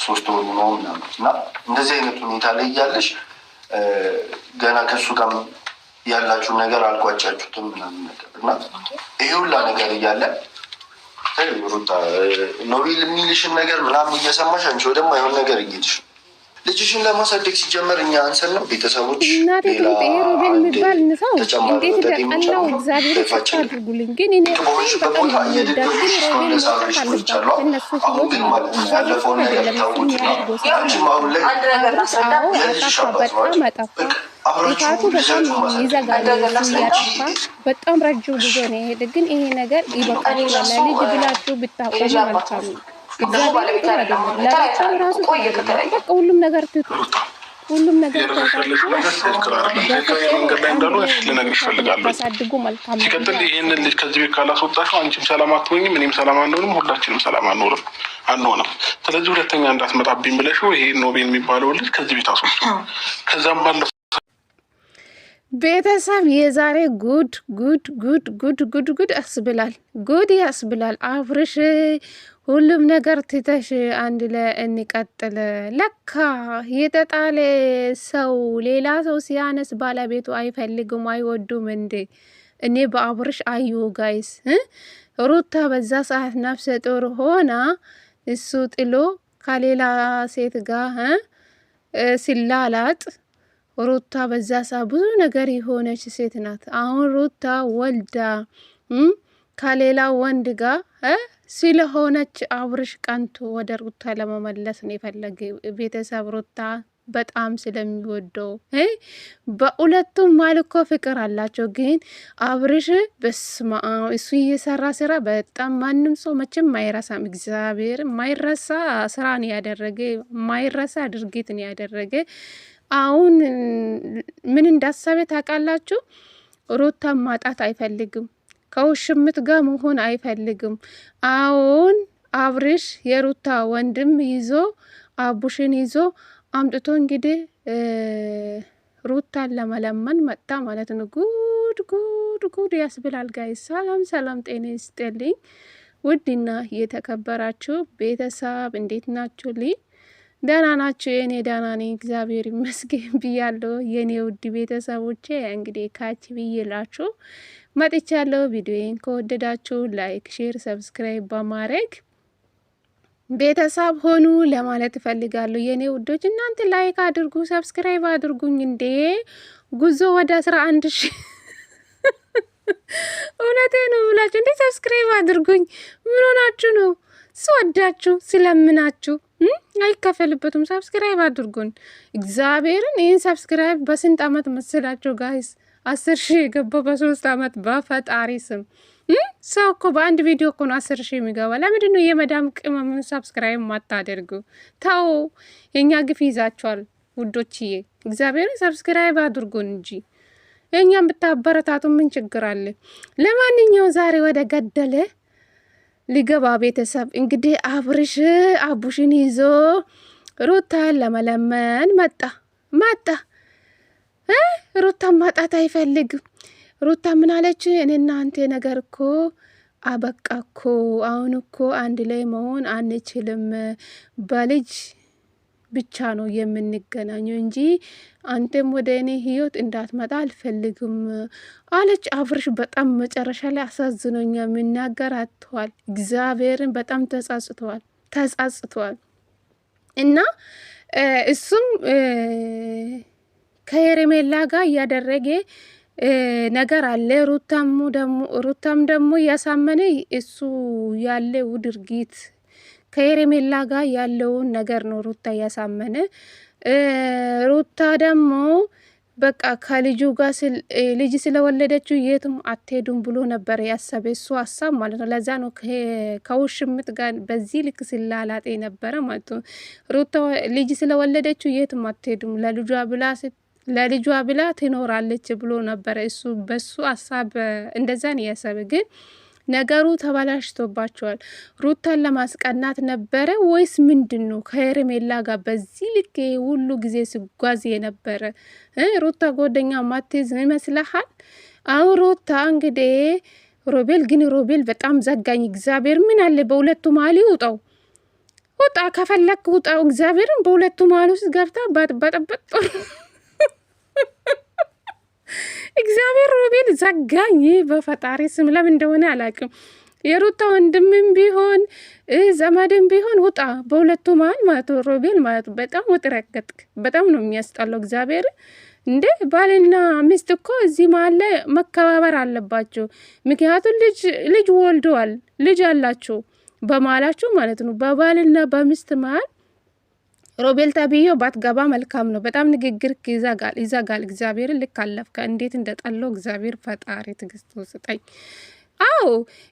3 ወር ነው እና እንደዚህ አይነት ሁኔታ ላይ እያለሽ ገና ከሱ ጋር ያላችሁ ነገር አልቋጫችሁትም ምናምን ነገር እና ይሄ ሁላ ነገር እያለ ሩታ ኖቤል የሚልሽን ነገር ምናምን እየሰማሽ አንቺ ወደማ አይሆን ነገር እየሄድሽ ልጅሽን ለማሳደግ ሲጀመር እኛ አንሰን ነው ቤተሰቦች ሮቤል የሚባል ሰው እንዴት ደቀናው እግዚአብሔር አድርጉልኝ። ግን እኔ በጣም በጣም ረጅም ጉዞ ነው የሄደ። ግን ይሄ ነገር ይበቃል። ለልጅ ብላችሁ ብታቆሙ መልካም ነው። ሁሉም ነገር ታሳድጉ መልካም ነው። ሲቀጥል ይሄንን ልጅ ከዚህ ቤት ካላስወጣሽው አንቺም ሰላም አትሆኝም፣ እኔም ሰላም አንሆንም፣ ሁላችንም ሰላም አንሆንም። ስለዚህ ሁለተኛ እንዳትመጣብኝ ብለሽው ይሄ ኖቤል የሚባለው ልጅ ከዚህ ቤት አስወጡ። ከዛም ባለፈ ቤተሰብ የዛሬ ጉድ ያስብላል። አብርሽ ሁሉም ነገር ትተሽ አንድ ላይ እንቀጥል። ለካ የተጣለ ሰው ሌላ ሰው ሲያነስ ባለቤቱ አይፈልግም አይወዱም እንዴ? እኔ በአብርሽ አዩ ጋይስ ሩታ በዛ ሰዓት ነፍሰ ጡር ሆና እሱ ጥሎ ከሌላ ሴት ጋር ሲላላጥ ሩታ በዛ ሰዓት ብዙ ነገር የሆነች ሴት ናት። አሁን ሩታ ወልዳ ከሌላ ወንድ ጋር ስለሆነች አብርሽ ቀንቶ ወደ ሩታ ለመመለስ ነው የፈለገ። ቤተሰብ ሩታ በጣም ስለሚወደው በሁለቱም ማልኮ ፍቅር አላቸው። ግን አብርሽ በስማ እሱ እየሰራ ስራ በጣም ማንም ሰው መቼም አይረሳም። እግዚአብሔር ማይረሳ ስራ ነው ያደረገ፣ ማይረሳ ድርጊት ነው ያደረገ። አሁን ምን እንዳሰበ ታውቃላችሁ? ሩታን ማጣት አይፈልግም፣ ከውሽምት ጋር መሆን አይፈልግም። አሁን አብርሽ የሩታ ወንድም ይዞ አቡሽን ይዞ አምጥቶ እንግዲህ ሩታን ለመለመን መጣ ማለት ነው። ጉድ ያስብላል ጋይስ። ሰላም ጤና ይስጥልኝ ውድና የተከበራችሁ ቤተሰብ እንዴት ናችሁ? ደህና ናችሁ? የኔ ደህና ነኝ እግዚአብሔር ይመስገን ብያለሁ። የኔ ውድ ቤተሰቦቼ እንግዲህ ካች ብዬላችሁ መጥቻለሁ። ቪዲዮዬን ከወደዳችሁ ላይክ፣ ሼር፣ ሰብስክራይብ በማድረግ ቤተሰብ ሆኑ ለማለት እፈልጋለሁ። የኔ ውዶች እናንተ ላይክ አድርጉ፣ ሰብስክራይብ አድርጉኝ። እንዴ ጉዞ ወደ 11 ሺህ እውነቴ ነው ብላችሁ እንዴ ሰብስክራይብ አድርጉኝ። ምን ሆናችሁ ነው? ስወዳችሁ ስለምናችሁ አይከፈልበትም። ሰብስክራይብ አድርጉን እግዚአብሔርን። ይህን ሰብስክራይብ በስንት አመት መስላችሁ ጋይስ? 10 ሺህ የገባው በ3 አመት በፈጣሪ ስም። ሰው እኮ በአንድ ቪዲዮ እኮ ነው 10 ሺህ የሚገባ። ለምንድን ነው የመዳም ቅመምን ሰብስክራይብ ማታደርጉ? ተው፣ የእኛ ግፍ ይዛችኋል ውዶችዬ። እግዚአብሔርን ሰብስክራይብ አድርጉን እንጂ የእኛም ብታበረታቱ ምን ችግር አለ? ለማንኛውም ዛሬ ወደ ገደለ ሊገባ ቤተሰብ እንግዲህ አብርሽ አቡሽን ይዞ ሩታን ለመለመን መጣ። ሩታን ማጣት አይፈልግም። ሩታ ምን አለች? እኔና አንተ ነገር እኮ አበቃ እኮ፣ አሁን እኮ አንድ ላይ መሆን አንችልም፣ በልጅ ብቻ ነው የምንገናኘው እንጂ አንተም ወደ እኔ ህይወት እንዳትመጣ አልፈልግም አለች። አብርሽ በጣም መጨረሻ ላይ አሳዝኖኛ የሚናገር አጥቷል። እግዚአብሔርን በጣም ተጻጽቷል። እና እሱም ከሄርሜላ ጋር እያደረገ ነገር አለ። ሩታም ደግሞ እያሳመነ እሱ ያለው ድርጊት ከሄርሜላ ጋር ያለውን ነገር ነው ሩታ እያሳመነ። ሩታ ደግሞ በቃ ከልጁ ጋር ልጅ ስለወለደችው የትም አትሄዱም ብሎ ነበር ያሰበ እሱ ሀሳብ ማለት ነው። ለዛ ነው ከውሽምት ጋር በዚህ ልክ ስላላጤ ነበረ ማለት ነው። ሩታ ልጅ ስለወለደችው የትም አትሄዱም ለልጇ ብላ ትኖራለች ብሎ ነበረ እሱ በሱ ሀሳብ እንደዛ ነው ያሰበ። ግን ነገሩ ተበላሽቶባቸዋል። ሩታን ለማስቀናት ነበረ ወይስ ምንድን ነው? ከሄርሜላ ጋር በዚህ ልክ ሁሉ ጊዜ ሲጓዝ የነበረ ሩታ ጎደኛ ማትይዝ ይመስልሃል? አሁን ሩታ እንግዲህ ሮቤል በጣም ዘጋኝ። እግዚአብሔር ምን አለ በሁለቱ መሀል ይውጣው። ውጣ ከፈለክ ውጣ። እግዚአብሔርን በሁለቱ መሀል ውስጥ ገብታ ባጥበጥበጥ እግዚአብሔር ሮቤል ዘጋኝ። በፈጣሪ ስም ለምን እንደሆነ አላውቅም። የሩታ ወንድምም ቢሆን ዘመድም ቢሆን ውጣ በሁለቱ መሀል ማለት ነው። ሮቤል ማለት በጣም ወጥረገጥክ። በጣም ነው የሚያስጠላው። እግዚአብሔር እንዴ ባልና ሚስት እኮ እዚህ መሀል ላይ መከባበር አለባቸው። ምክንያቱም ልጅ ወልደዋል፣ ልጅ አላቸው በመሀላችሁ ማለት ነው። በባልና በሚስት መሀል ሮቤል ተብዮ ባትገባ መልካም ነው። በጣም ንግግር ይዘጋል። እግዚአብሔር ልክ አለፍከ። እንዴት እንደጠለው እግዚአብሔር ፈጣሪ ትግስት ስጠኝ። አዎ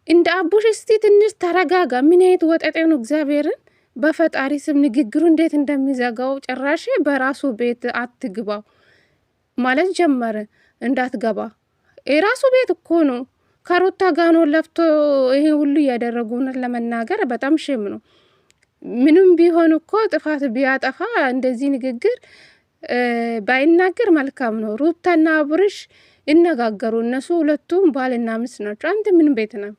እንደ አቡሽ እስቲ ትንሽ ተረጋጋ። ምን አይነት ወጠጤ ነው? እግዚአብሔርን በፈጣሪ ስም ንግግሩ እንዴት እንደሚዘጋው ጭራሽ በራሱ ቤት አትግባው ማለት ጀመረ። እንዳትገባ የራሱ ቤት እኮ ነው። ከሩታ ጋኖ ለፍቶ ይሄ ሁሉ እያደረጉነት ለመናገር በጣም ሽም ነው። ምንም ቢሆን እኮ ጥፋት ቢያጠፋ እንደዚህ ንግግር ባይናገር መልካም ነው። ሩታና አብርሽ ይነጋገሩ። እነሱ ሁለቱም ባልና ሚስት ናቸው። አንተ ምን ቤት ነው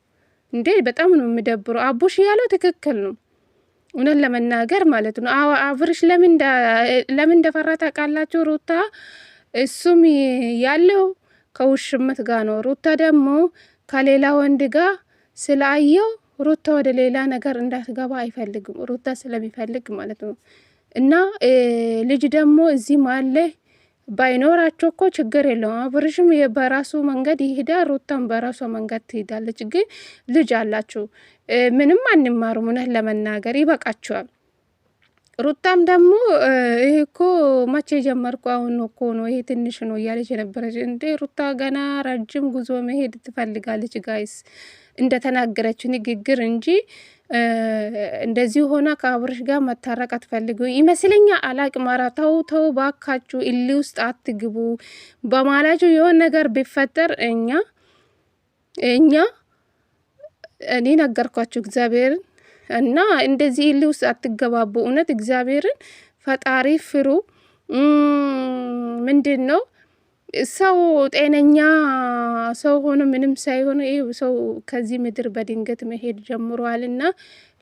እንዴ? በጣም ነው የሚደብረው። አቡሽ ያለው ትክክል ነው፣ እውነት ለመናገር ማለት ነው። አብርሽ ለምን እንደፈራ ታውቃላችሁ? ሩታ እሱም ያለው ከውሽምት ጋር ነው። ሩታ ደግሞ ከሌላ ወንድ ጋር ስላየው ሩታ ወደ ሌላ ነገር እንዳትገባ አይፈልግም። ሩታ ስለሚፈልግ ማለት ነው። እና ልጅ ደግሞ እዚህ ማለ ባይኖራቸው እኮ ችግር የለውም። አብርሽም በራሱ መንገድ ይሄዳል፣ ሩታም በራሷ መንገድ ትሄዳለች። ግን ልጅ አላችሁ፣ ምንም አንማሩም። እውነት ለመናገር ይበቃቸዋል። ሩታም ደግሞ ይሄ እኮ መቼ ጀመርኩ አሁን እኮ ነው ይሄ ትንሽ ነው እያለች የነበረች። እንዴ ሩታ ገና ረጅም ጉዞ መሄድ ትፈልጋለች ጋይስ፣ እንደተናገረችው ንግግር እንጂ እንደዚህ ሆና ከአብርሽ ጋር መታረቅ አትፈልጉ ይመስለኛ። አላቅም። ኧረ ተው ባካችሁ፣ እሊ ውስጥ አትግቡ። በማላችሁ የሆነ ነገር ቢፈጠር እኔ ነገርኳችሁ እግዚአብሔርን። እና እንደዚህ እሊ ውስጥ አትገባቡ። እውነት እግዚአብሔርን ፈጣሪ ፍሩ። ምንድን ነው ሰው ጤነኛ ሰው ሆኖ ምንም ሳይሆን ሰው ከዚህ ምድር በድንገት መሄድ ጀምሯልና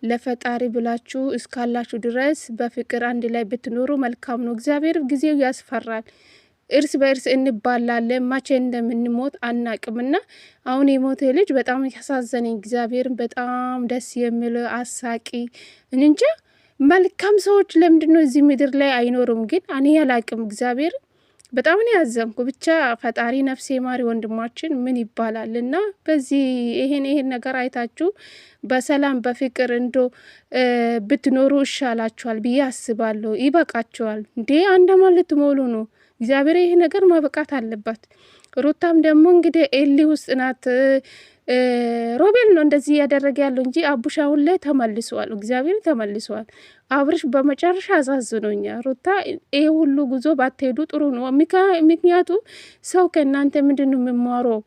ለፈጣሪ ብላችሁ እስካላችሁ ድረስ በፍቅር አንድ ላይ ብትኖሩ መልካም ነው። እግዚአብሔር ጊዜው ያስፈራል። እርስ በእርስ እንባላለን። መቼ እንደምንሞት አናቅምና አሁን የሞተ ልጅ በጣም ያሳዘነኝ። እግዚአብሔርን በጣም ደስ የሚል አሳቂ እንጃ። መልካም ሰዎች ለምንድነው እዚህ ምድር ላይ አይኖሩም? ግን እኔ ያላቅም። እግዚአብሔር በጣም ነው ያዘንኩ። ብቻ ፈጣሪ ነፍሴ ማሪ ወንድማችን ምን ይባላል። እና በዚህ ይሄን ነገር አይታችሁ በሰላም በፍቅር እንዶ ብትኖሩ ይሻላችኋል ብዬ አስባለሁ። ይበቃችኋል እንዴ! አንድ አመት ልትሞሉ ነው። እግዚአብሔር ይሄ ነገር ማበቃት አለባት። ሩታም ደግሞ እንግዲህ ኤሊ ውስጥ ናት። ሮቤል ነው እንደዚህ እያደረገ ያለው እንጂ አቡሽ አሁን ላይ ተመልሰዋል። እግዚአብሔር ተመልሰዋል። አብርሽ በመጨረሻ አዛዝኖኛ። ሩታ ይሄ ሁሉ ጉዞ ባትሄዱ ጥሩ ነው። ምክንያቱ ሰው ከእናንተ ምንድን ነው የሚማረው?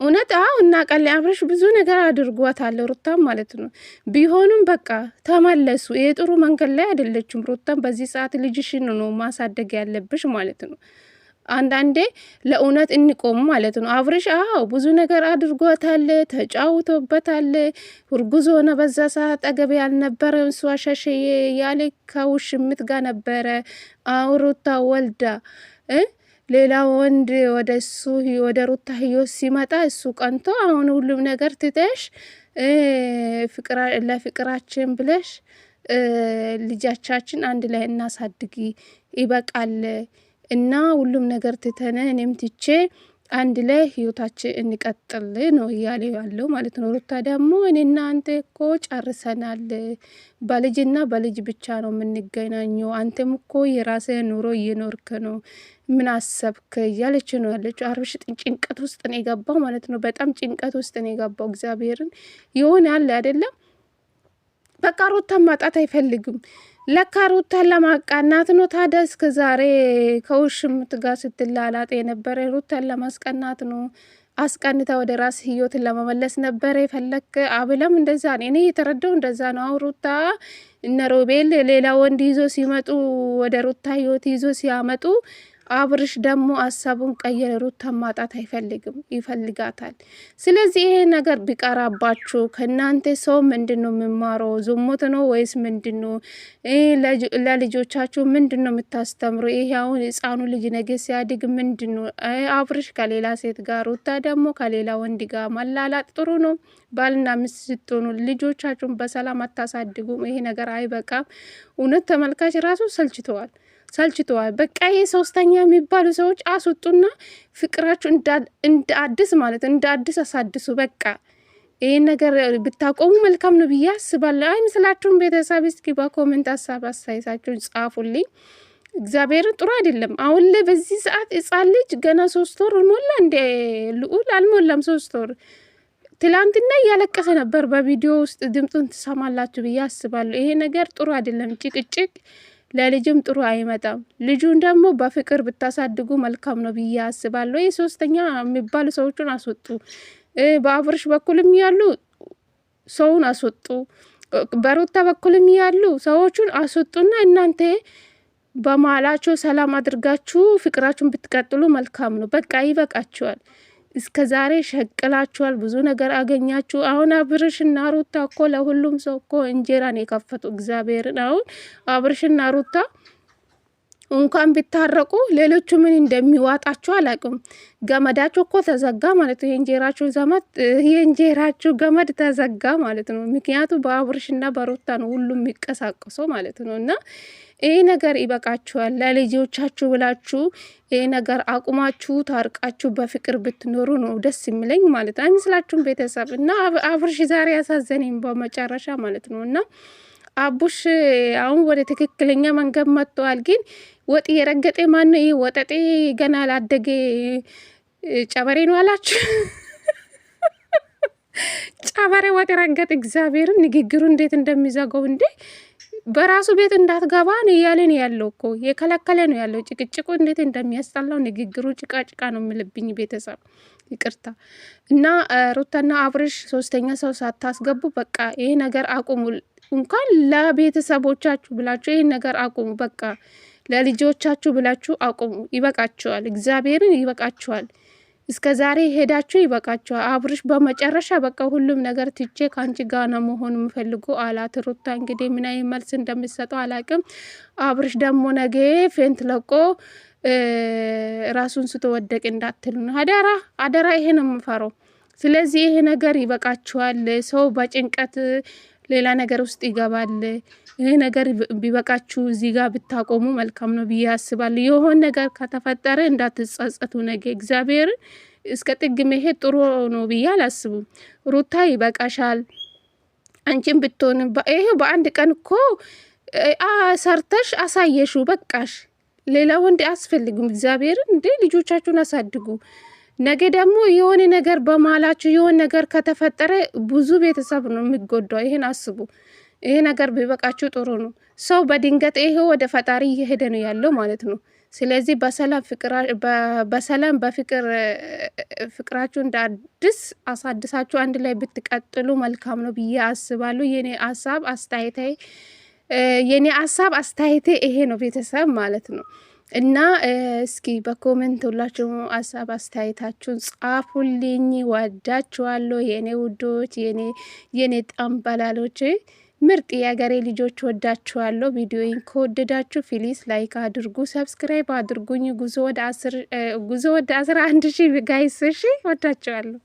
እውነት እናውቃለን። አብርሽ ብዙ ነገር አድርጓታል ሩታም ማለት ነው። ቢሆኑም በቃ ተመለሱ። ይሄ ጥሩ መንገድ ላይ አይደለችም ሩታም። በዚህ ሰዓት ልጅሽን ነው ማሳደግ ያለብሽ ማለት ነው። አንዳንዴ ለእውነት እንቆም ማለት ነው። አብርሽ ብዙ ነገር አድርጓታል፣ ተጫውቶበታል። እርጉዝ ሆነ በዛ ሰዓት አጠገቤ ያልነበረ እሷ ሸሸ ያለ ከውሽምት ጋር ነበረ። ሩታ ወልዳ ሌላ ወንድ ወደ ሩታ ህይወት ሲመጣ እሱ ቀንቶ አሁን ሁሉም ነገር ትተሽ ለፍቅራችን ብለሽ ልጃቻችን አንድ ላይ እናሳድጊ፣ ይበቃል እና ሁሉም ነገር ትተነ እኔም ትቼ አንድ ላይ ህይወታችን እንቀጥል ነው እያለ ያለው ማለት ነው። ሩታ ደግሞ እኔና አንተ እኮ ጨርሰናል፣ በልጅና በልጅ ብቻ ነው የምንገናኘው፣ አንተም እኮ የራስህ ኑሮ እየኖርክ ነው፣ ምን አሰብክ እያለች ነው ያለችው። አብርሽ ጭንቀት ውስጥ ነው የገባው ማለት ነው። በጣም ጭንቀት ውስጥ ነው የገባው። እግዚአብሔርን የሆነ ያለ አይደለም። በቃ ሩታን ማጣት አይፈልግም። ለካ ሩታን ለማቃናት ነው። ታዲያ እስከ ዛሬ ከውሽምት ጋር ስትላላጥ የነበረ ሩታን ለማስቀናት ነው። አስቀንታ ወደ ራስ ህይወትን ለመመለስ ነበረ የፈለክ። አብለም እንደዛ ነው እኔ የተረዳው፣ እንደዛ ነው። አሁን ሩታ እነ ሮቤል ሌላ ወንድ ይዞ ሲመጡ ወደ ሩታ ህይወት ይዞ ሲያመጡ አብርሽ ደግሞ ሀሳቡን ቀየረ። ሩታን ማጣት አይፈልግም፣ ይፈልጋታል። ስለዚህ ይሄ ነገር ቢቀራባችሁ ከእናንተ ሰው ምንድን ነው የሚማረው? ዝሙት ነው ወይስ ምንድን ነው? ለልጆቻችሁ ምንድን ነው የምታስተምሩ? ይሄ አሁን ህፃኑ ልጅ ነገ ሲያድግ ምንድን ነው? አብርሽ ከሌላ ሴት ጋር፣ ሩታ ደግሞ ከሌላ ወንድ ጋር መላላጥ ጥሩ ነው? ባልና ሚስት ስትሆኑ ልጆቻችሁን በሰላም አታሳድጉም? ይሄ ነገር አይበቃም? እውነት ተመልካች ራሱ ሰልችተዋል። በቃ ይሄ ሶስተኛ የሚባሉ ሰዎች አስወጡና ፍቅራችሁ እንደ አዲስ ማለት እንደ አዲስ አሳድሱ። በቃ ይህን ነገር ብታቆሙ መልካም ነው ብዬ አስባለሁ። አይመስላችሁም? ቤተሰብ እስኪ በኮሜንት ሀሳብ አስተያየታችሁን ጻፉልኝ። እግዚአብሔርን ጥሩ አይደለም። አሁን ላይ በዚህ ሰዓት ህጻን ልጅ ገና 3 ወር ሞላ እንደ ልዑል አልሞላም 3 ወር። ትላንትና እያለቀሰ ነበር። በቪዲዮ ውስጥ ድምጡን ትሰማላችሁ ብዬ አስባለሁ። ይሄ ነገር ጥሩ አይደለም። ጭቅጭቅ ለልጅም ጥሩ አይመጣም። ልጁን ደግሞ በፍቅር ብታሳድጉ መልካም ነው ብዬ አስባለሁ። ይህ ሶስተኛ የሚባሉ ሰዎችን አስወጡ። በአብርሽ በኩልም ያሉ ሰውን አስወጡ፣ በሩታ በኩልም ያሉ ሰዎቹን አስወጡና እናንተ በመሀላቸው ሰላም አድርጋችሁ ፍቅራችሁን ብትቀጥሉ መልካም ነው። በቃ ይበቃችኋል። እስከ ዛሬ ሸቅላችኋል፣ ብዙ ነገር አገኛችሁ። አሁን አብርሽና ሩታ እኮ ለሁሉም ሰው እኮ እንጀራን የከፈቱ እግዚአብሔርን። አሁን አብርሽና ሩታ እንኳን ቢታረቁ ሌሎቹ ምን እንደሚዋጣቸው አላውቅም። ገመዳቸው እኮ ተዘጋ ማለት ነው። የእንጀራችሁ ገመድ ተዘጋ ማለት ነው። ምክንያቱ በአብርሽና በሩታ ነው ሁሉም የሚቀሳቀሰው ማለት ነው። እና ይህ ነገር ይበቃችኋል። ለልጆቻችሁ ብላችሁ ይህ ነገር አቁማችሁ ታርቃችሁ በፍቅር ብትኖሩ ነው ደስ የሚለኝ ማለት ነው። አይመስላችሁም ቤተሰብ? እና አብርሽ ዛሬ ያሳዘነኝ በመጨረሻ ማለት ነው። እና አቡሽ አሁን ወደ ትክክለኛ መንገድ መጥተዋል። ግን ወጥ የረገጠ ማን ነው? ይህ ወጠጤ ገና ላደገ ጨበሬ ነው አላችሁ። ጨበሬ ወጥ ረገጥ። እግዚአብሔርን ንግግሩ እንዴት እንደሚዘጋው እንዴ! በራሱ ቤት እንዳትገባ ነው እያለ ነው ያለው እኮ የከለከለ ነው ያለው። ጭቅጭቁ እንዴት እንደሚያስጠላው ንግግሩ ጭቃጭቃ ነው የሚልብኝ ቤተሰብ ይቅርታ። እና ሩታና አብርሽ ሶስተኛ ሰው ሳታስገቡ በቃ ይሄ ነገር አቁሙ። እንኳን ለቤተሰቦቻችሁ ብላችሁ ይሄን ነገር አቁሙ። በቃ ለልጆቻችሁ ብላችሁ አቁሙ። ይበቃችኋል። እግዚአብሔርን ይበቃችኋል። እስከ ዛሬ ሄዳችሁ ይበቃችኋል። አብርሽ በመጨረሻ በቃ ሁሉም ነገር ትቼ ከአንቺ ጋር ነው መሆን የምፈልጉ አላት። ሩታ እንግዲህ ምን አይነት መልስ እንደሚሰጠው አላቅም። አብርሽ ደግሞ ነገ ፌንት ለቆ ራሱን ስተወደቅ እንዳትሉ ነው። አደራ ይሄ ነው የምፈራው። ስለዚህ ይሄ ነገር ይበቃችኋል። ሰው በጭንቀት ሌላ ነገር ውስጥ ይገባል። ይሄ ነገር ቢበቃችሁ እዚህ ጋር ብታቆሙ መልካም ነው ብዬ አስባለሁ። የሆነ ነገር ከተፈጠረ እንዳትጸጸቱ። ነገ እግዚአብሔር እስከ ጥግ መሄድ ጥሩ ነው ብዬ አላስቡም። ሩታ ይበቃሻል። አንቺም ብትሆን ይሄ በአንድ ቀን እኮ ሰርተሽ አሳየሹ። በቃሽ። ሌላ ወንድ አያስፈልግም። እግዚአብሔርን እንዴ ልጆቻችሁን አሳድጉ። ነገ ደግሞ የሆነ ነገር በማላችሁ የሆነ ነገር ከተፈጠረ ብዙ ቤተሰብ ነው የሚጎዳው። ይሄን አስቡ። ይሄ ነገር ቢበቃችሁ ጥሩ ነው። ሰው በድንገት ይሄ ወደ ፈጣሪ እየሄደ ነው ያለው ማለት ነው። ስለዚህ በሰላም በፍቅር ፍቅራችሁ እንደ አዲስ አሳድሳችሁ አንድ ላይ ብትቀጥሉ መልካም ነው ብዬ አስባለሁ። የኔ ሀሳብ አስተያየቴ ይሄ ነው ቤተሰብ ማለት ነው። እና እስኪ በኮሜንት ሁላችሁ ሀሳብ አስተያየታችሁን ጻፉልኝ። ወዳችኋለሁ የኔ ውዶች፣ የኔ ጠንበላሎች፣ ምርጥ የሀገሬ ልጆች ወዳችኋለሁ። ቪዲዮን ከወደዳችሁ ፕሊዝ ላይክ አድርጉ፣ ሰብስክራይብ አድርጉኝ። ጉዞ ወደ 11,000 ጋይስ። እሺ ወዳችኋለሁ።